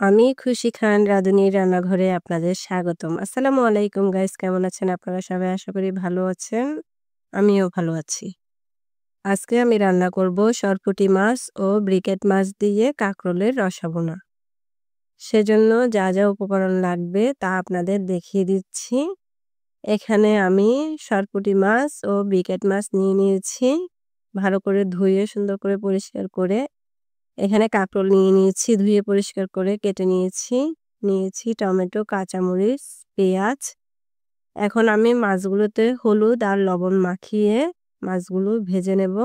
আমি খুশি খান রাঁধুনির রান্নাঘরে আপনাদের স্বাগতম। আসসালামু আলাইকুম গাইস, কেমন আছেন আপনারা সবাই? আশা করি ভালো আছেন। আমিও ভালো আছি। আজকে আমি রান্না করব সরপুঁটি মাছ ও ব্রিকেট মাছ দিয়ে কাঁকরোলের রসা ভুনা। সেজন্য যা উপকরণ লাগবে তা আপনাদের দেখিয়ে দিচ্ছি। এখানে আমি সরপুঁটি মাছ ও ব্রিকেট মাছ নিয়ে নিয়েছি। ভালো করে ধুয়ে সুন্দর করে পরিষ্কার করে এখানে কাঁকরোল নিয়ে নিয়েছি, ধুয়ে পরিষ্কার করে কেটে নিয়েছি টমেটো, কাঁচামরিচ, পেঁয়াজ। এখন আমি মাছগুলোতে হলুদ আর লবণ মাখিয়ে মাছগুলো ভেজে নেব।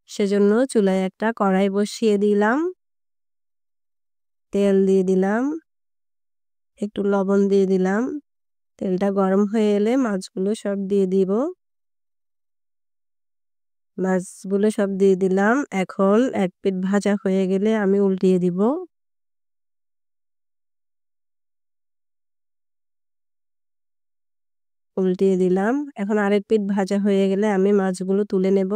সেজন্য চুলায় একটা কড়াই বসিয়ে দিলাম। তেল দিয়ে দিলাম, একটু লবণ দিয়ে দিলাম। তেলটা গরম হয়ে এলে মাছগুলো সব দিয়ে দিব। মাছগুলো সব দিয়ে দিলাম। এখন এক পিঠ ভাজা হয়ে গেলে আমি উল্টিয়ে দিব। উল্টিয়ে দিলাম। এখন আরেক পিঠ ভাজা হয়ে গেলে আমি মাছগুলো তুলে নেব।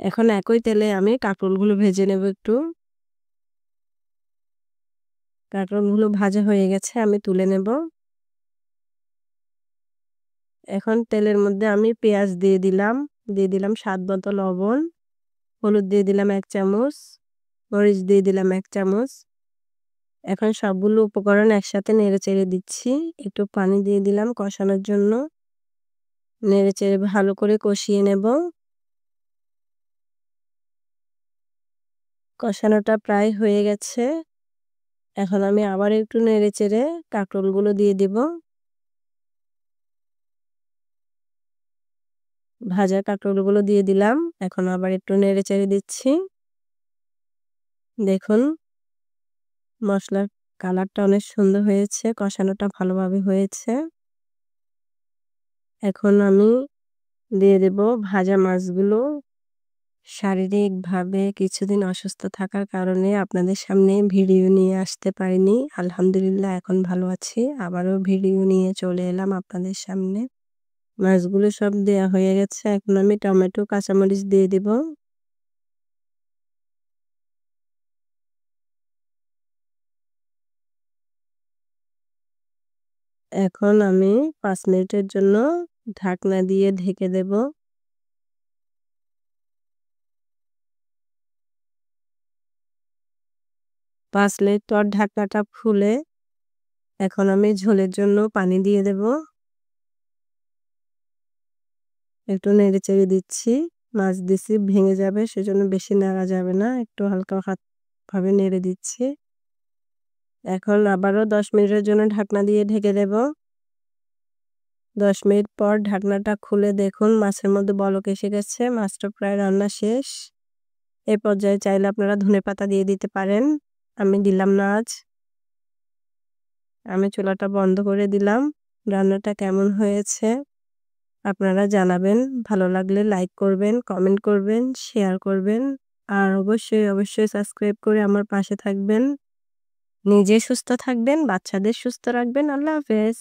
এখন একই তেলে আমি কাঁকরোলগুলো ভেজে নেব একটু। কাঁকরোলগুলো ভাজা হয়ে গেছে, আমি তুলে নেব। এখন তেলের মধ্যে আমি পেঁয়াজ দিয়ে দিলাম স্বাদ মতো লবণ, হলুদ দিয়ে দিলাম ১ চামচ, মরিচ দিয়ে দিলাম ১ চামচ। এখন সবগুলো উপকরণ একসাথে নেড়েচেড়ে দিচ্ছি। একটু পানি দিয়ে দিলাম কষানোর জন্য। নেড়েচেড়ে ভালো করে কষিয়ে নেব। কষানোটা প্রায় হয়ে গেছে। এখন আমি আবার একটু নেড়েচেড়ে কাঁকরোলগুলো দিয়ে দিব। ভাজা কাঁকরোলগুলো দিয়ে দিলাম। এখন আবার একটু নেড়েচেড়ে দিচ্ছি। দেখুন মসলার কালারটা অনেক সুন্দর হয়েছে, কষানোটা ভালোভাবে হয়েছে। এখন আমি দিয়ে দেব ভাজা মাছগুলো। শারীরিকভাবে কিছুদিন অসুস্থ থাকার কারণে আপনাদের সামনে ভিডিও নিয়ে আসতে পারিনি। আলহামদুলিল্লাহ এখন ভালো আছি। আবারও ভিডিও নিয়ে চলে এলাম আপনাদের সামনে। মাছগুলো সব দেয়া হয়ে গেছে। এখন আমি টমেটো, কাঁচামরিচ দিয়ে দিব। এখন আমি ৫ মিনিটের জন্য ঢাকনা দিয়ে ঢেকে দেব। ৫ মিনিট পর ঢাকনাটা খুলে এখন আমি ঝোলের জন্য পানি দিয়ে দেব। একটু নেড়েচেড়ে দিচ্ছি। মাছ দিছি ভেঙে যাবে, সেজন্য বেশি নাড়া যাবে না। একটু হালকা ভাবে নেড়ে দিচ্ছি। এখন আবারও ১০ মিনিটের জন্য ঢাকনা দিয়ে ঢেকে দেব। ১০ মিনিট পর ঢাকনাটা খুলে দেখুন মাছের মধ্যে বলক এসে গেছে। মাছটা প্রায় রান্না শেষ। এ পর্যায়ে চাইলে আপনারা ধনেপাতা দিয়ে দিতে পারেন। আমি দিলাম না আজ। আমি চুলাটা বন্ধ করে দিলাম। রান্নাটা কেমন হয়েছে আপনারা জানাবেন। ভালো লাগলে লাইক করবেন, কমেন্ট করবেন, শেয়ার করবেন। আর অবশ্যই সাবস্ক্রাইব করে আমার পাশে থাকবেন। নিজে সুস্থ থাকবেন, বাচ্চাদের সুস্থ রাখবেন। আল্লাহ হাফেজ।